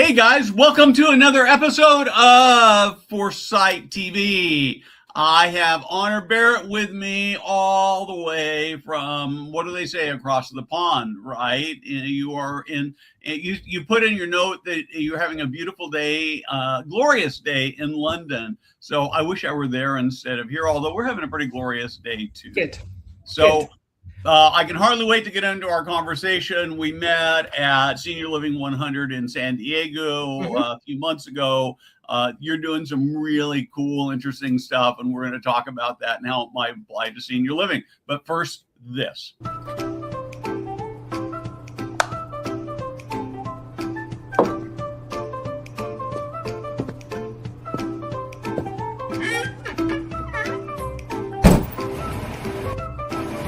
Hey guys, welcome to another episode of Foresight TV. I have Honor Barratt with me all the way from, what do they say, across the pond, right? You are in, you put in your note that you're having a beautiful day, glorious day in London. So I wish I were there instead of here, although we're having a pretty glorious day too. Good. So. Good. I can hardly wait to get into our conversation. We met at Senior Living 100 in San Diego a few months ago. You're doing some really cool, interesting stuff, and we're going to talk about that and how it might apply to senior living. But first, this.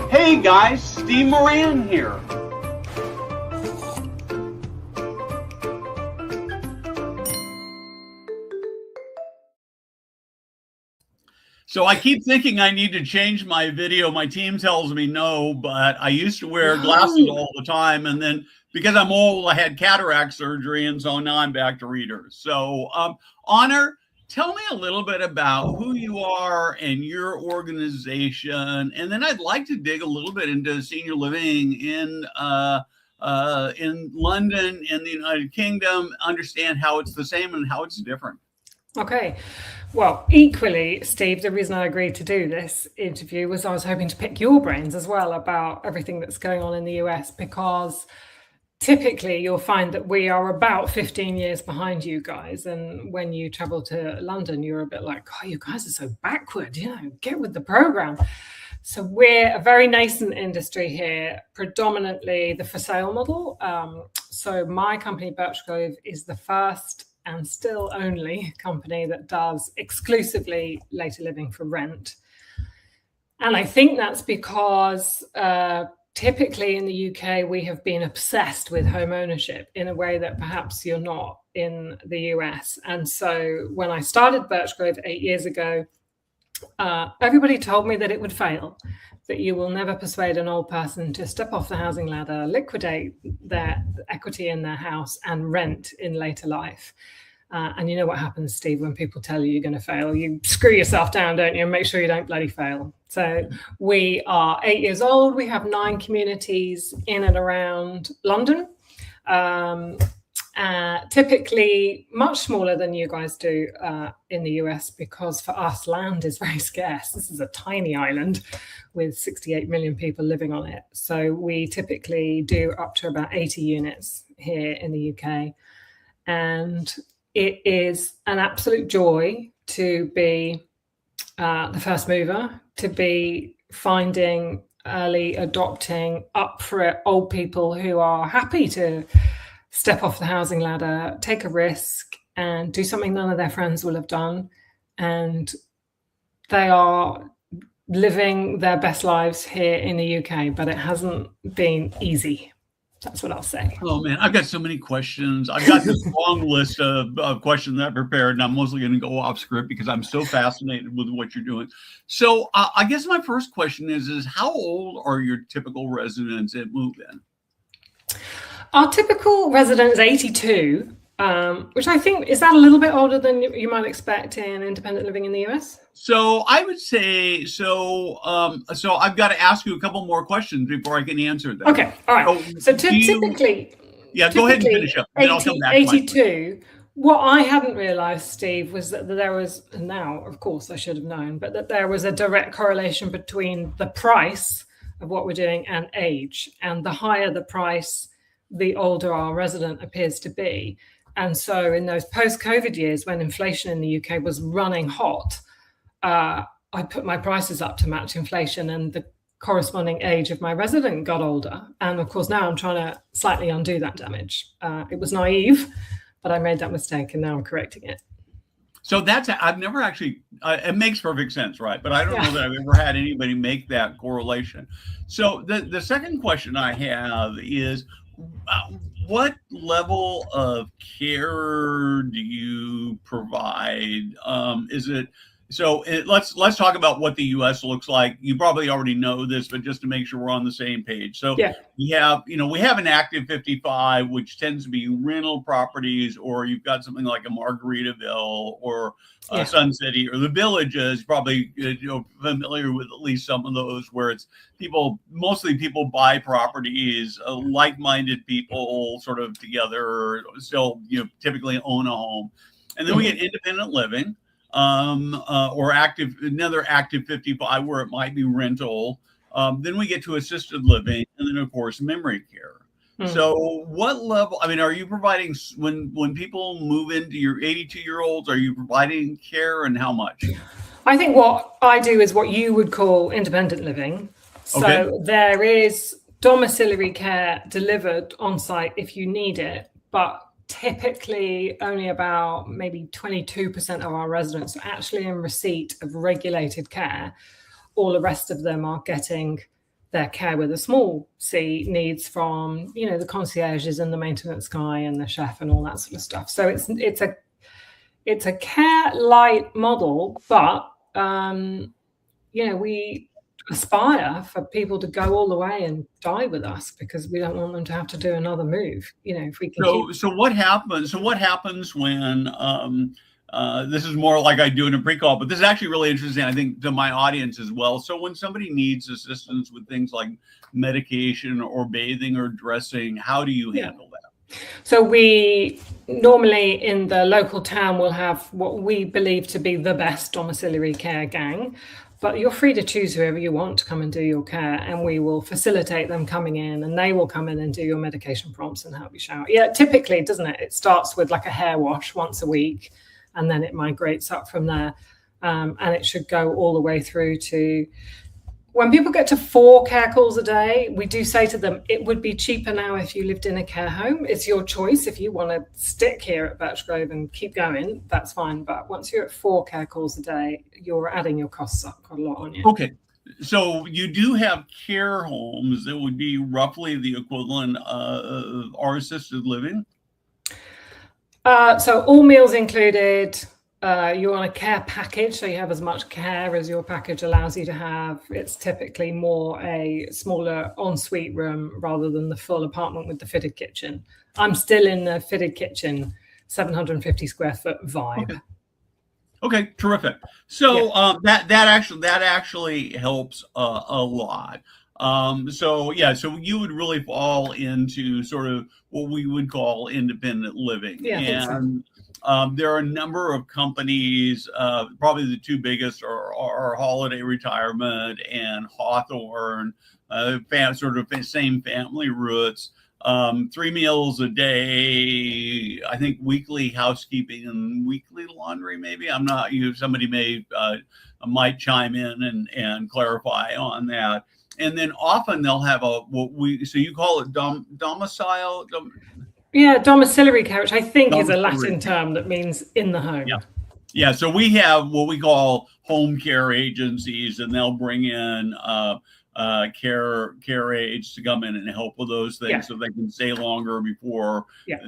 Hey guys, Steve Moran here. So I keep thinking I need to change my video. My team tells me no, but I used to wear glasses all the time. And then because I'm old, I had cataract surgery. And so now I'm back to readers. So Honor, tell me a little bit about who you are and your organization, and then I'd like to dig a little bit into senior living in London, in the United Kingdom, understand how it's the same and how it's different. Okay. Well, equally, Steve, the reason I agreed to do this interview was I was hoping to pick your brains as well about everything that's going on in the US, because typically, you'll find that we are about 15 years behind you guys. And when you travel to London, you're a bit like, oh, you guys are so backward, get with the program. So we're a very nascent industry here, predominantly the for sale model. So my company, Birchgrove, is the first and still only company that does exclusively later living for rent. And I think that's because typically in the UK, we have been obsessed with home ownership in a way that perhaps you're not in the US. And so when I started Birchgrove 8 years ago, everybody told me that it would fail, that you will never persuade an old person to step off the housing ladder, liquidate their equity in their house and rent in later life. And you know what happens, Steve, when people tell you you're going to fail? You screw yourself down, don't you? And make sure you don't bloody fail. So we are 8 years old. We have 9 communities in and around London. Typically much smaller than you guys do in the US, because for us, land is very scarce. This is a tiny island with 68 million people living on it. So we typically do up to about 80 units here in the UK. And it is an absolute joy to be the first mover, to be finding, early adopting, up for it old people who are happy to step off the housing ladder, take a risk, and do something none of their friends will have done. And they are living their best lives here in the UK, but it hasn't been easy. That's what I'll say. Oh man, I've got so many questions. I've got this long list of questions that I prepared, and I'm mostly going to go off script because I'm so fascinated with what you're doing. So I guess my first question is how old are your typical residents at move-in? Our typical resident is 82, which I think, is that a little bit older than you might expect in independent living in the US? So I would say, so I've got to ask you a couple more questions before I can answer them. Okay, all right. So typically, go ahead and finish up. Then I'll come back. 82. What I hadn't realized, Steve, was that there was, now, of course, I should have known, but that there was a direct correlation between the price of what we're doing and age. And the higher the price, the older our resident appears to be. And so in those post-COVID years, when inflation in the UK was running hot, I put my prices up to match inflation, and the corresponding age of my resident got older. And of course, now I'm trying to slightly undo that damage. It was naive, but I made that mistake, and now I'm correcting it. So I've never actually, it makes perfect sense, right? But I don't know that I've ever had anybody make that correlation. So the second question I have is, what level of care do you provide? Is let's talk about what the U.S. looks like. You probably already know this, but just to make sure we're on the same page. So Yeah. we have an active 55, which tends to be rental properties, or you've got something like a Margaritaville or Sun City or the Villages. Probably familiar with at least some of those, where it's mostly people buy properties, like-minded people sort of together, still typically own a home, and then we get independent living. Or another active 55 where it might be rental. Then we get to assisted living, and then of course memory care. So what level, are you providing, when people move into your 82-year-olds, are you providing care, and how much? I think what I do is what you would call independent living. So there is domiciliary care delivered on site if you need it, but typically only about maybe 22% of our residents are actually in receipt of regulated care. All the rest of them are getting their care with a small c needs from, the concierges and the maintenance guy and the chef and all that sort of stuff. So it's a care light model, but we aspire for people to go all the way and die with us, because we don't want them to have to do another move. If we can. So what happens when this is more like I do in a pre-call, but this is actually really interesting, I think, to my audience as well. So when somebody needs assistance with things like medication or bathing or dressing, how do you handle that? So we normally in the local town will have what we believe to be the best domiciliary care gang. But you're free to choose whoever you want to come and do your care, and we will facilitate them coming in, and they will come in and do your medication prompts and help you shower. Yeah, typically, doesn't it? It starts with like a hair wash once a week, and then it migrates up from there. And it should go all the way through to, when people get to 4 care calls a day, we do say to them, it would be cheaper now if you lived in a care home. It's your choice. If you want to stick here at Birchgrove and keep going, that's fine. But once you're at 4 care calls a day, you're adding your costs up quite a lot on you. Okay. So you do have care homes that would be roughly the equivalent of our assisted living? So all meals included. You're on a care package, so you have as much care as your package allows you to have. It's typically more a smaller ensuite room rather than the full apartment with the fitted kitchen. I'm still in the fitted kitchen, 750 square foot vibe. Okay, terrific. So that actually helps a lot. So you would really fall into sort of what we would call independent living. Yeah, I think so. There are a number of companies, probably the 2 biggest are Holiday Retirement and Hawthorne, sort of same family roots. 3 meals a day, I think weekly housekeeping and weekly laundry, maybe. I'm not, somebody might chime in and clarify on that. And then often they'll have so you call it domicile? Yeah, domiciliary care, which I think is a Latin term that means in the home. Yeah. So we have what we call home care agencies, and they'll bring in care aides to come in and help with those things, so they can stay longer before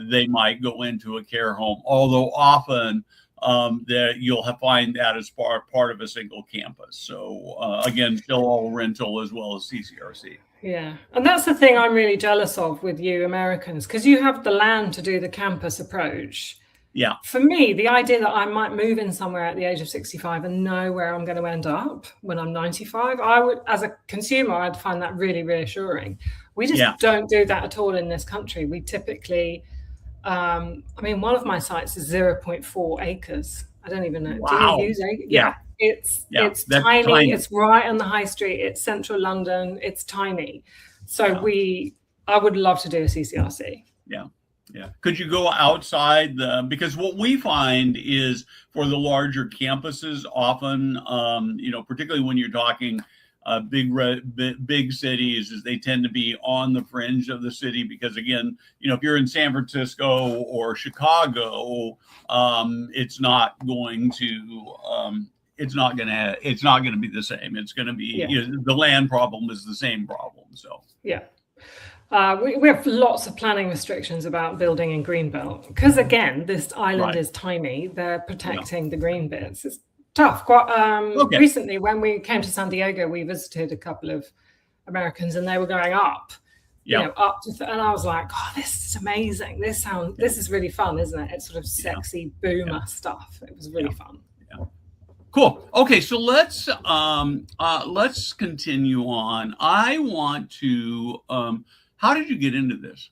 they might go into a care home. Although often that you'll find that as part of a single campus. So again, still all rental as well as CCRC. Yeah. And that's the thing I'm really jealous of with you Americans, because you have the land to do the campus approach. Yeah. For me, the idea that I might move in somewhere at the age of 65 and know where I'm going to end up when I'm 95, I would, as a consumer, I'd find that really reassuring. We just don't do that at all in this country. We typically, one of my sites is 0.4 acres. I don't even know. Wow. Do you use acres? Yeah. It's tiny. It's right on the high street. It's central London. It's tiny. So I would love to do a CCRC. Yeah. Could you go outside because what we find is for the larger campuses, often, particularly when you're talking big cities, is they tend to be on the fringe of the city, because again, if you're in San Francisco or Chicago, it's not going to be the same. It's going to be the land problem is the same problem. So we have lots of planning restrictions about building in Greenbelt, because again, this island is tiny. They're protecting the green bits. tough. Quite Okay. recently, when we came to San Diego, we visited a couple of Americans, and they were going up, you know, up to, and I was like, oh, this is amazing. This is really fun, isn't it? It's sort of sexy boomer stuff. It was really fun. Yeah. Cool. Okay, so let's continue on. I want to. How did you get into this?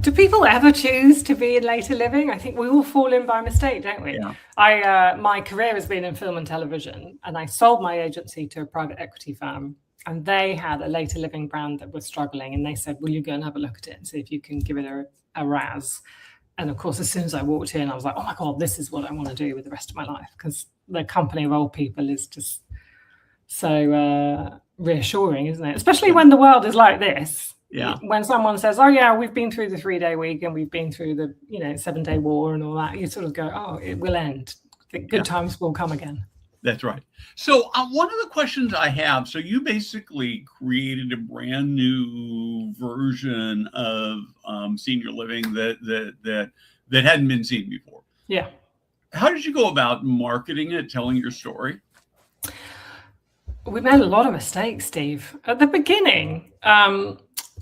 Do people ever choose to be in later living? I think we all fall in by mistake, don't we? Yeah. My career has been in film and television, and I sold my agency to a private equity firm, and they had a later living brand that was struggling, and they said, will you go and have a look at it and see if you can give it a razz? And of course, as soon as I walked in, I was like, oh my God, this is what I want to do with the rest of my life, because the company of old people is just so reassuring, isn't it? Especially when the world is like this. Yeah. When someone says, oh yeah, we've been through the 3-day week and we've been through the 7-day war and all that, you sort of go, oh, it will end. The good times will come again. That's right. So one of the questions I have, so you basically created a brand new version of senior living that hadn't been seen before. Yeah. How did you go about marketing it, telling your story? We made a lot of mistakes, Steve. At the beginning,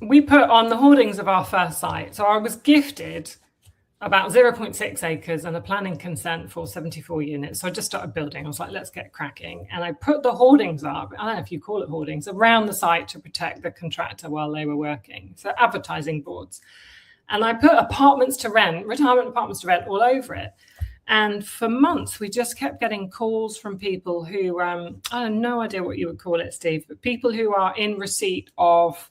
we put on the hoardings of our first site. So I was gifted about 0.6 acres and a planning consent for 74 units. So I just started building. I was like, let's get cracking. And I put the hoardings up, I don't know if you call it hoardings, around the site to protect the contractor while they were working. So advertising boards. And I put apartments to rent, retirement apartments to rent all over it. And for months, we just kept getting calls from people who, I have no idea what you would call it, Steve, but people who are in receipt of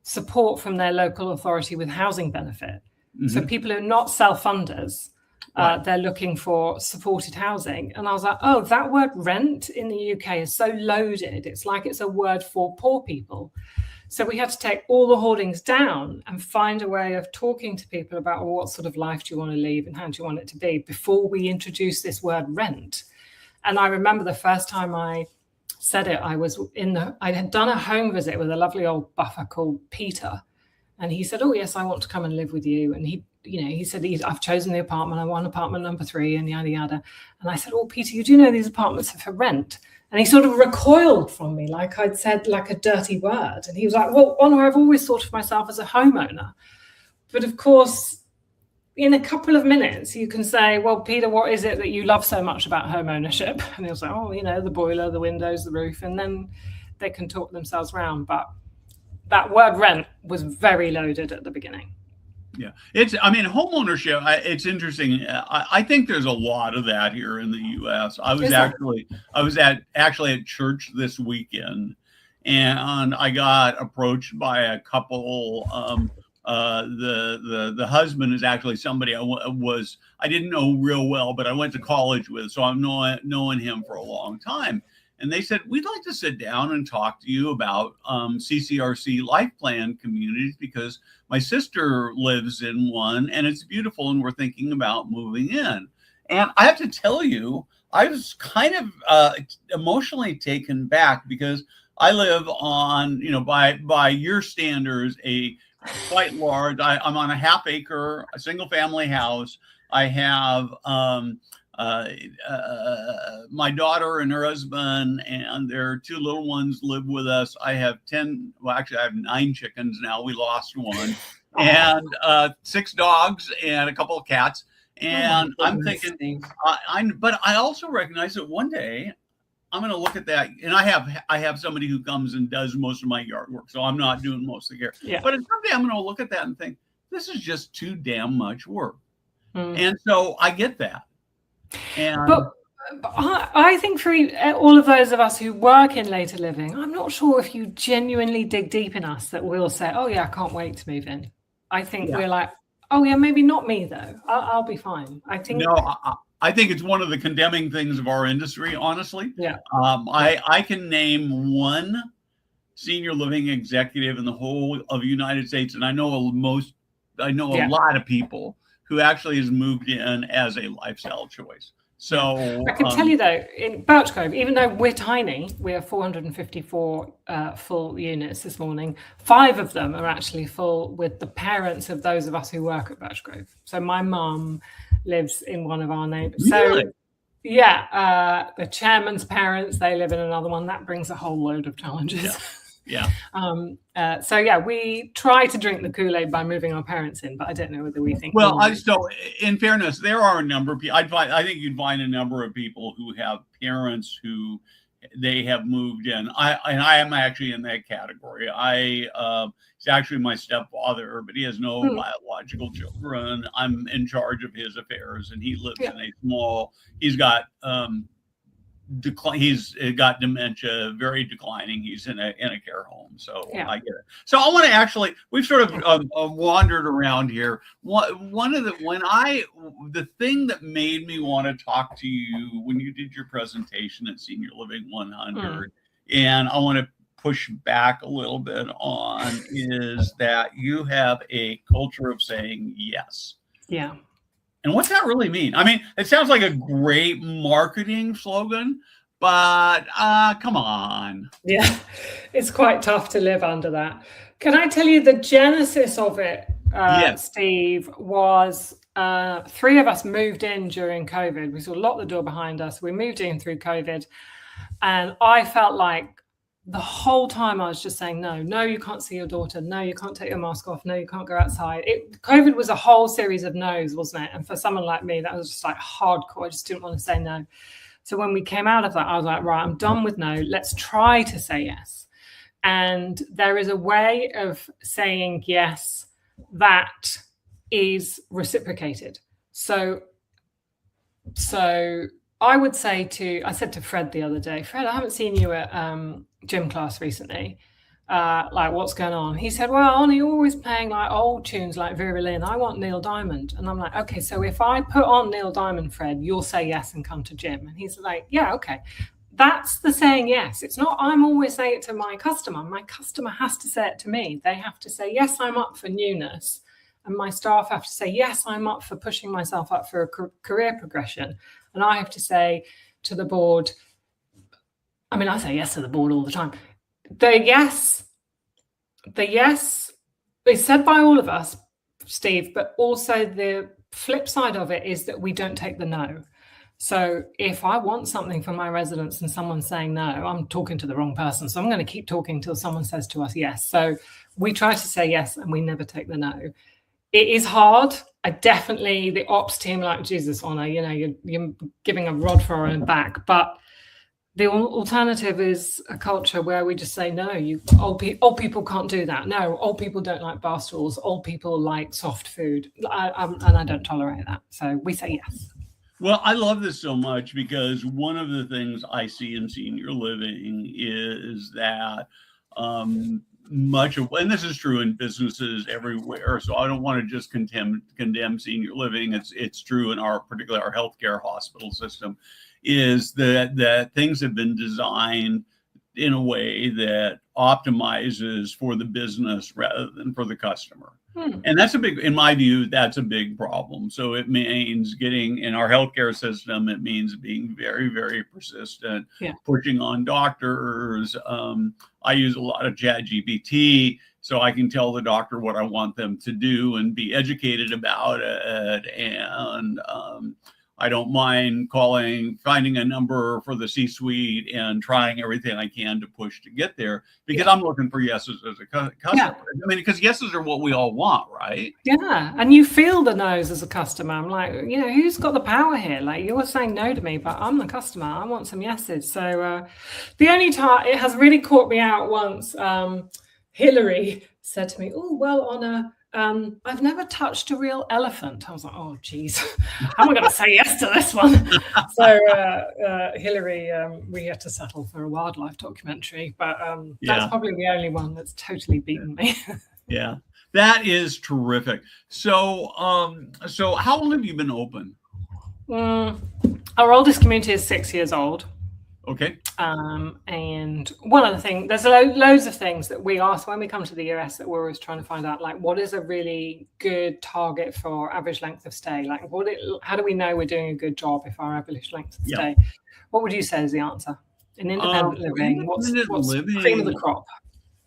support from their local authority with housing benefit. Mm-hmm. So people who are not self-funders, they're looking for supported housing. And I was like, oh, that word rent in the UK is so loaded. It's like it's a word for poor people. So we had to take all the hoardings down and find a way of talking to people about, well, what sort of life do you want to lead and how do you want it to be before we introduce this word rent. And I remember the first time I said it, I had done a home visit with a lovely old buffer called Peter. And he said, oh, yes, I want to come and live with you. And he said, I've chosen the apartment. I want apartment number 3 and yada, yada. And I said, oh, Peter, you do know these apartments are for rent. And he sort of recoiled from me, like I'd said, like a dirty word. And he was like, well, Honor, I've always thought of myself as a homeowner. But of course, in a couple of minutes, you can say, well, Peter, what is it that you love so much about home ownership? And he was like, oh, the boiler, the windows, the roof. And then they can talk themselves around. But that word rent was very loaded at the beginning. Yeah, home ownership. It's interesting. I think there's a lot of that here in the U.S. I was actually at church this weekend, and I got approached by a couple. The husband is actually somebody I didn't know real well, but I went to college with, so I've known him for a long time. And they said, we'd like to sit down and talk to you about CCRC life plan communities, because my sister lives in one and it's beautiful and we're thinking about moving in. And I have to tell you, I was kind of emotionally taken back, because I live on, by your standards, a quite large, I'm on a half acre, a single family house. I have my daughter and her husband and their 2 little ones live with us. I have 9 chickens now. We lost one. And 6 dogs and a couple of cats. And I'm thinking, but I also recognize that one day I'm going to look at that, and I have somebody who comes and does most of my yard work, so I'm not doing most of the care. Yeah. But someday I'm going to look at that and think, this is just too damn much work. And so I get that. But I think for all of those of us who work in later living, I'm not sure if you genuinely dig deep in us that we'll say, oh yeah, I can't wait to move in. I think we're like, oh yeah, maybe not me though. I'll be fine. I think it's one of the condemning things of our industry, honestly. Yeah. I can name one senior living executive in the whole of the United States, and I know a lot of people who actually has moved in as a lifestyle choice. So I can tell you though, in Birchgrove, even though we're tiny, we have 454 full units this morning. 5 of them are actually full with the parents of those of us who work at Birchgrove. So my mum lives in one of our neighbours. Really? the chairman's parents, they live in another one. That brings a whole load of challenges. Yeah. We try to drink the Kool-Aid by moving our parents in, but I don't know whether we think. Well, so in fairness, there are a number of people. I think you'd find a number of people who have parents who they have moved in. I am actually in that category. He's actually my stepfather, but he has no biological children. I'm in charge of his affairs, and he lives in a small. He's got dementia, very declining. He's in a care home, so I get it. So I want to actually, we've sort of wandered around here. The thing that made me want to talk to you when you did your presentation at Senior Living 100, and I want to push back a little bit on, is that you have a culture of saying yes. Yeah. And what's that really mean? I mean, it sounds like a great marketing slogan, but come on. Yeah, it's quite tough to live under that. Can I tell you the genesis of it, Steve, was 3 of us moved in during COVID. We sort of locked the door behind us. We moved in through COVID. And I felt like the whole time I was just saying, no, you can't see your daughter. No, you can't take your mask off. No, you can't go outside. COVID was a whole series of no's, wasn't it? And for someone like me, that was just like hardcore. I just didn't want to say no. So when we came out of that, I was like, right, I'm done with no. Let's try to say yes. And there is a way of saying yes that is reciprocated. So I would say I said to Fred the other day, Fred, I haven't seen you at gym class recently. Like, what's going on? He said, well, Arnie, you're always playing like old tunes like Vera Lynn. I want Neil Diamond. And I'm like, okay, so if I put on Neil Diamond, Fred, you'll say yes and come to gym. And he's like, yeah, okay. That's the saying yes. It's not I'm always saying it to my customer. My customer has to say it to me. They have to say, yes, I'm up for newness. And my staff have to say, yes, I'm up for pushing myself up for a career progression. And I have to say to the board, I mean, I say yes to the board all the time. The yes is said by all of us, Steve, but also the flip side of it is that we don't take the no. So if I want something from my residents and someone's saying no, I'm talking to the wrong person. So I'm going to keep talking till someone says to us yes. So we try to say yes and we never take the no. It is hard. The ops team, like, Jesus, Honor, you're giving a rod for our own back. But the alternative is a culture where we just say, no, old people can't do that. No, old people don't like bar stools. Old people like soft food. And I don't tolerate that. So we say yes. Well, I love this so much because one of the things I see in senior living is that and this is true in businesses everywhere, so I don't want to just condemn senior living. It's true in particularly our healthcare hospital system, is that things have been designed in a way that optimizes for the business rather than for the customer. And in my view, that's a big problem. So it means in our healthcare system, it means being very, very persistent, pushing on doctors. I use a lot of ChatGPT so I can tell the doctor what I want them to do and be educated about it. And I don't mind finding a number for the C-suite and trying everything I can to push to get there because I'm looking for yeses as a customer. I mean, because yeses are what we all want, right? Yeah. And you feel the no's as a customer. I'm like, who's got the power here? Like, you're saying no to me, but I'm the customer. I want some yeses. So the only time it has really caught me out once, Hillary said to me, oh, well, Honor, I've never touched a real elephant. I was like, oh, geez, how am I going to say yes to this one? So Hillary, we had to settle for a wildlife documentary, but that's probably the only one that's totally beaten me. Yeah, that is terrific. So how long have you been open? Our oldest community is 6 years old. Okay. And one of the things, there's loads of things that we ask when we come to the US that we're always trying to find out, like, what is a really good target for average length of stay? Like, how do we know we're doing a good job if our average length of stay? What would you say is the answer? In independent living, what's cream of the crop?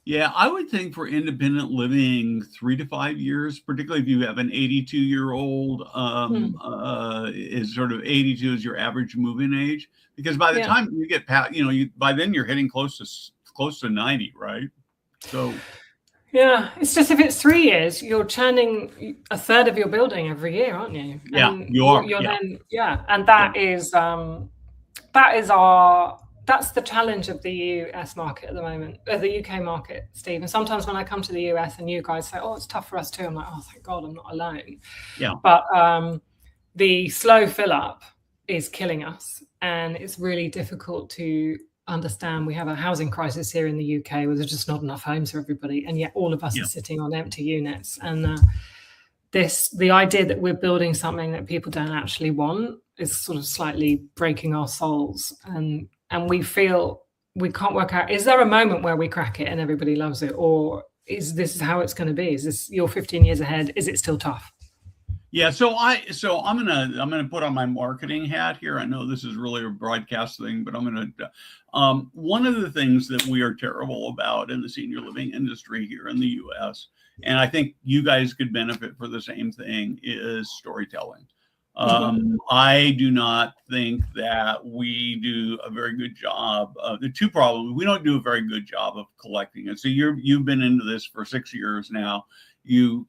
Yeah, I would think for independent living, 3 to 5 years, particularly if you have an 82-year-old, is sort of 82 is your average move-in age, because by the Yeah. time you get past, by then you're hitting close to 90, right? So Yeah, it's just if it's 3 years, you're churning a third of your building every year, aren't you? yeah, And you are. you're Yeah, then, and that is that's the challenge of the US market at the moment, the UK market, Steve. And sometimes when I come to the US and you guys say, "Oh, it's tough for us too," I'm like, "Oh, thank God, I'm not alone." yeah. But the slow fill up is killing us, and it's really difficult to understand. We have a housing crisis here in the UK where there's just not enough homes for everybody, and yet all of us are sitting on empty units. And the idea that we're building something that people don't actually want is sort of slightly breaking our souls, and we feel we can't work out, is there a moment where we crack it and everybody loves it, or is this how it's going to be? Is this, you're 15 years ahead, is it still tough? Yeah, so I'm gonna put on my marketing hat here. I know this is really a broadcast thing, but I'm gonna one of the things that we are terrible about in the senior living industry here in the U.S., and I think you guys could benefit for the same thing, is storytelling. I do not think that we do a very good job. The two problems: we don't do a very good job of collecting it. So you've been into this for 6 years now. You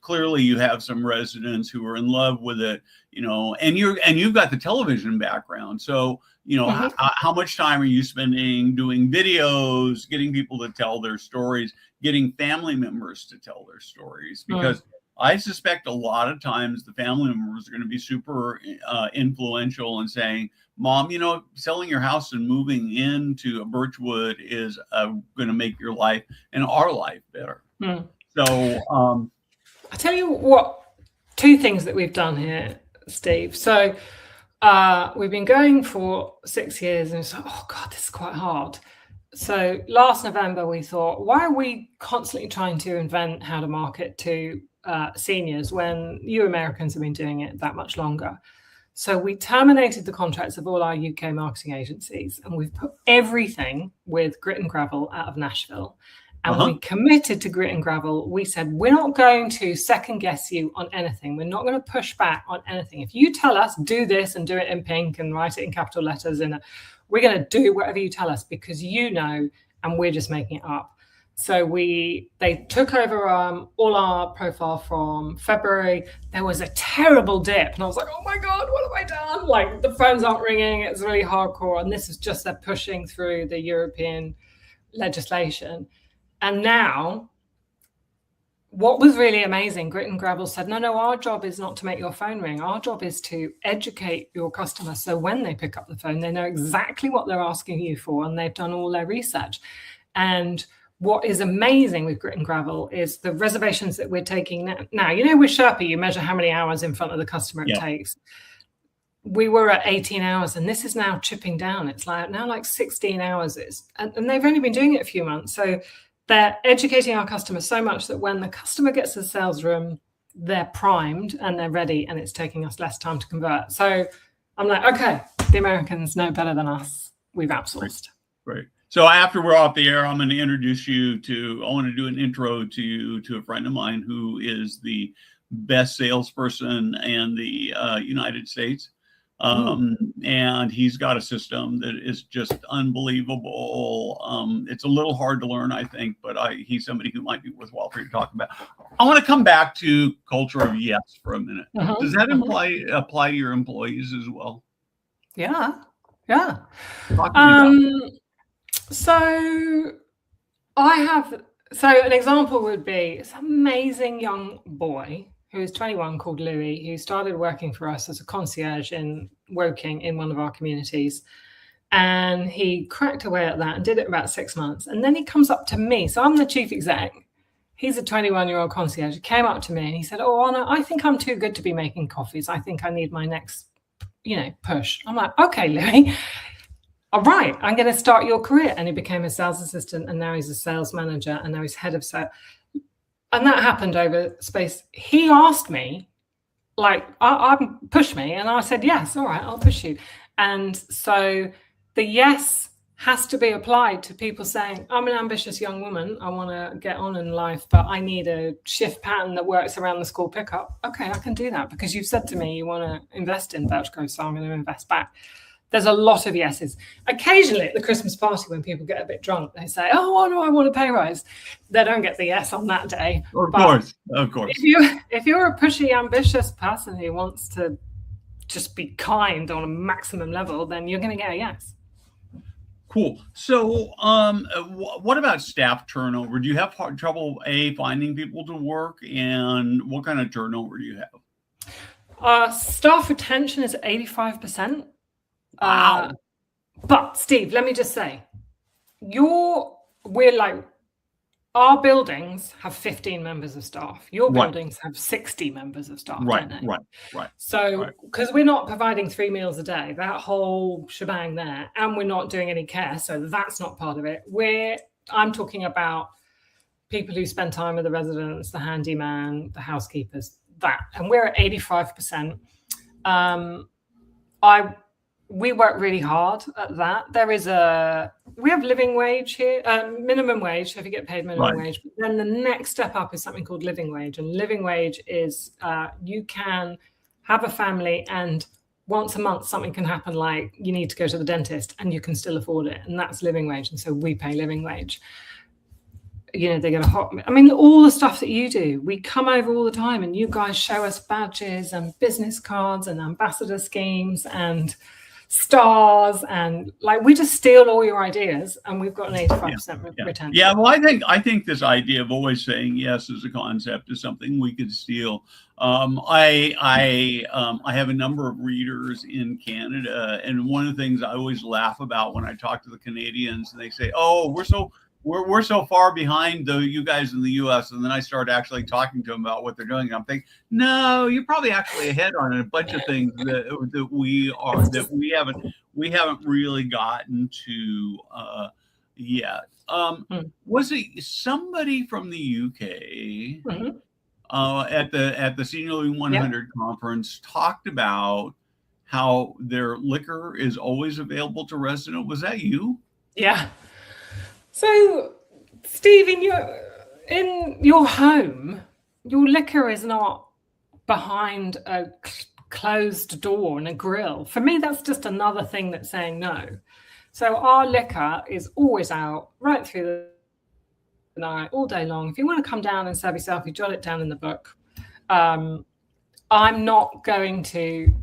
have some residents who are in love with it, and you've got the television background. So, how much time are you spending doing videos, getting people to tell their stories, getting family members to tell their stories? Because I suspect a lot of times the family members are going to be super influential in saying, "Mom, selling your house and moving into a Birchwood is going to make your life and our life better." So, I tell you what, two things that we've done here, Steve. So we've been going for 6 years, and it's like, oh God, this is quite hard. So last November, we thought, why are we constantly trying to invent how to market to seniors when you Americans have been doing it that much longer? So we terminated the contracts of all our UK marketing agencies, and we've put everything with Grit and Gravel out of Nashville. And we committed to Grit and Gravel. We said, we're not going to second guess you on anything. We're not going to push back on anything. If you tell us, do this and do it in pink and write it in capital letters, we're going to do whatever you tell us, because and we're just making it up. So they took over all our profile from February. There was a terrible dip. And I was like, oh my God, what have I done? Like, the phones aren't ringing. It's really hardcore. And this is just they're pushing through the European legislation. And now, what was really amazing, Grit and Gravel said, no, our job is not to make your phone ring. Our job is to educate your customers. So when they pick up the phone, they know exactly what they're asking you for, and they've done all their research. And what is amazing with Grit and Gravel is the reservations that we're taking now. With Sherpa, you measure how many hours in front of the customer it takes. We were at 18 hours, and this is now chipping down. It's like 16 hours and they've only been doing it a few months. So they're educating our customers so much that when the customer gets to the sales room, they're primed and they're ready, and it's taking us less time to convert. So I'm like, okay, the Americans know better than us. We've outsourced. Right. So after we're off the air, I'm going to introduce you I want to do an intro to a friend of mine who is the best salesperson in the United States. And he's got a system that is just unbelievable. It's a little hard to learn, I think, but he's somebody who might be worthwhile for you to talk about. I want to come back to culture of yes for a minute. Does that apply to your employees as well? Yeah. Talk to me about So an example would be this amazing young boy who is 21 called Louis, who started working for us as a concierge in Woking in one of our communities. And he cracked away at that and did it about 6 months. And then he comes up to me. So I'm the chief exec. He's a 21-year-old concierge. He came up to me and he said, "Oh, Anna, I think I'm too good to be making coffees. I think I need my next, push." I'm like, "Okay, Louis. All right, I'm going to start your career." And he became a sales assistant, and now he's a sales manager, and now he's head of sales. And that happened over space. He asked me, push me. And I said, yes, all right, I'll push you. And so the yes has to be applied to people saying, I'm an ambitious young woman, I want to get on in life, but I need a shift pattern that works around the school pickup. Okay, I can do that because you've said to me you want to invest in Birchgrove, so I'm going to invest back. There's a lot of yeses. Occasionally at the Christmas party, when people get a bit drunk, they say, oh, why do I want a pay rise? They don't get the yes on that day. Of course. If you're a pushy, ambitious person who wants to just be kind on a maximum level, then you're going to get a yes. Cool. So what about staff turnover? Do you have trouble, finding people to work? And what kind of turnover do you have? Staff retention is 85%. Wow. But Steve, let me just say, our buildings have 15 members of staff. Your buildings have 60 members of staff. Right. So, because we're not providing 3 meals a day, that whole shebang there, and we're not doing any care, so that's not part of it. I'm talking about people who spend time with the residents, the handyman, the housekeepers, that, and we're at 85%. We work really hard at that. We have living wage here, minimum wage, so if you get paid minimum wage. But then the next step up is something called living wage. And living wage is you can have a family and once a month something can happen, like you need to go to the dentist and you can still afford it. And that's living wage. And so we pay living wage. You know, they get all the stuff that you do, we come over all the time and you guys show us badges and business cards and ambassador schemes and stars, and we just steal all your ideas, and we've got an 85% retention. Yeah, well, I think this idea of always saying yes as a concept is something we could steal. I have a number of readers in Canada, and one of the things I always laugh about when I talk to the Canadians, and they say, "Oh, we're so far behind you guys in the U.S." And then I start actually talking to them about what they're doing. And I'm thinking, no, you're probably actually ahead on a bunch of things that we haven't really gotten to yet. Was it somebody from the UK at the Senior Living 100 conference talked about how their liquor is always available to residents? Was that you? Yeah. So, Steve, in your home, your liquor is not behind a closed door and a grill. For me, that's just another thing that's saying no. So our liquor is always out right through the night, all day long. If you want to come down and serve yourself, you jot it down in the book. I'm not going to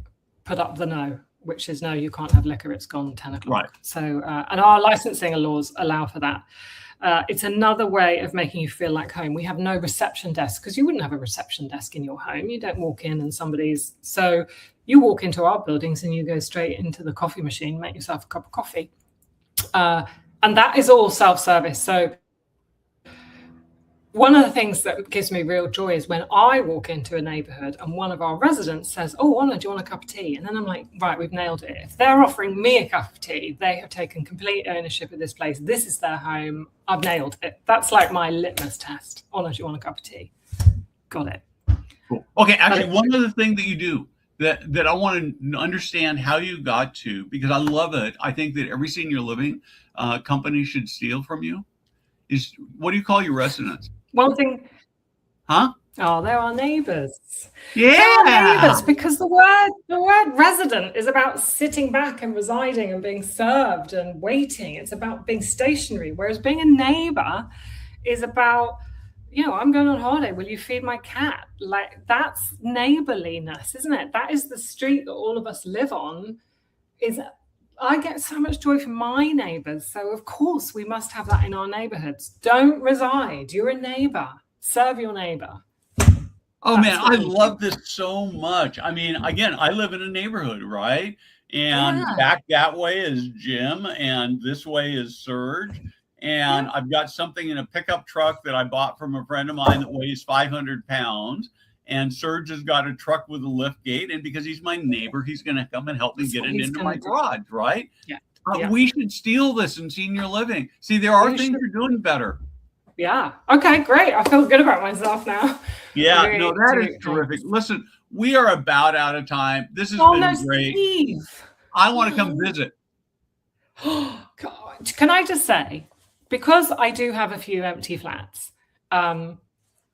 put up the no, which is no, you can't have liquor, it's gone 10 o'clock. Right. So, and our licensing laws allow for that. It's another way of making you feel like home. We have no reception desk, because you wouldn't have a reception desk in your home. You don't walk in and so you walk into our buildings and you go straight into the coffee machine, make yourself a cup of coffee. And that is all self-service. So one of the things that gives me real joy is when I walk into a neighborhood and one of our residents says, "Oh, Anna, do you want a cup of tea?" And then I'm like, right, we've nailed it. If they're offering me a cup of tea, they have taken complete ownership of this place. This is their home. I've nailed it. That's like my litmus test. Anna, do you want a cup of tea? Got it. Cool. Okay, actually, one other thing that you do that I want to understand how you got to, because I love it. I think that every senior living company should steal from you. Is what do you call your residents? One thing. Huh? Oh, they're our neighbors. Yeah. They're our neighbors, because the word resident is about sitting back and residing and being served and waiting. It's about being stationary. Whereas being a neighbor is about, I'm going on holiday. Will you feed my cat? Like, that's neighborliness, isn't it? That is the street that all of us live on. I get so much joy from my neighbors. So, of course, we must have that in our neighborhoods. Don't reside. You're a neighbor. Serve your neighbor. Oh, man, I love this so much. I mean, again, I live in a neighborhood, right? And back that way is Jim, and this way is Serge. And I've got something in a pickup truck that I bought from a friend of mine that weighs 500 pounds. And Serge has got a truck with a lift gate, and because he's my neighbor, he's going to come and help me get it into my garage, right? Yeah. We should steal this in senior living. See, there are things you're doing better. Yeah. Okay, great. I feel good about myself now. Yeah, that is terrific. Listen, we are about out of time. This has been great. Steve. I want to come visit. Can I just say, because I do have a few empty flats,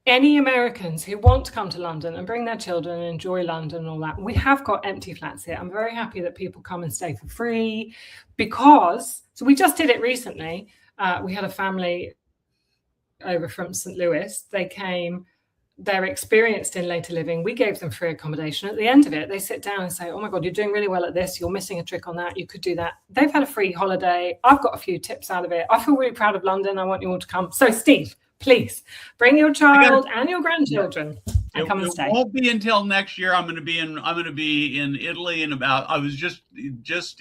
any Americans who want to come to London and bring their children and enjoy London and all that, we have got empty flats here. I'm very happy that people come and stay for free so we just did it recently. We had a family over from St. Louis. They came. They're experienced in later living. We gave them free accommodation. At the end of it, they sit down and say, oh my God, you're doing really well at this. You're missing a trick on that. You could do that. They've had a free holiday. I've got a few tips out of it. I feel really proud of London. I want you all to come. So Steve, please bring your child and your grandchildren and come and stay. It won't be until next year. I'm going to be in Italy in about, I was just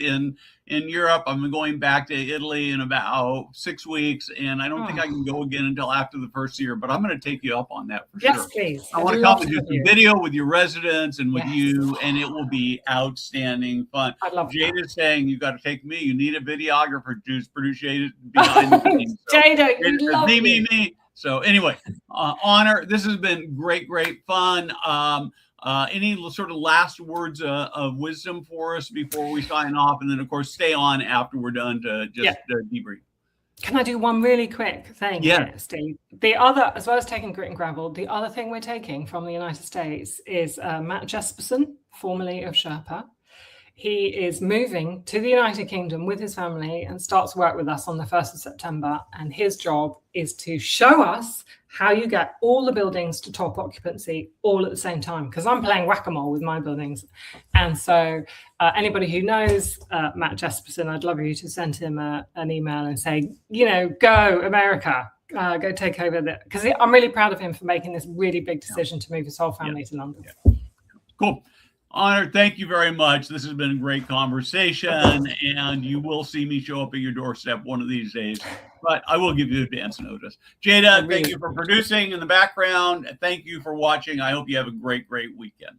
in Europe. I'm going back to Italy in about 6 weeks, and I don't think I can go again until after the first year, but I'm going to take you up on that for sure. Yes, please. I want to come and do some video with your residents and with you, and it will be outstanding fun. I love Jada's saying you got to take me. You need a videographer to produce Jada behind the scenes. So, Jada, you love me. So anyway, Honor, this has been great fun. Any sort of last words of wisdom for us before we sign off? And then, of course, stay on after we're done to just debrief. Can I do one really quick thing here, Steve? The other, as well as taking Grit and Gravel, the other thing we're taking from the United States is Matt Jesperson, formerly of Sherpa. He is moving to the United Kingdom with his family and starts work with us on the 1st of September. And his job is to show us how you get all the buildings to top occupancy all at the same time. Because I'm playing whack-a-mole with my buildings. And so anybody who knows Matt Jesperson, I'd love you to send him an email and say, go America, go take over that. Because I'm really proud of him for making this really big decision to move his whole family to London. Cool. Honor, thank you very much. This has been a great conversation, and you will see me show up at your doorstep one of these days, but I will give you advance notice. Jada, thank you for producing in the background. Thank you for watching. I hope you have a great weekend.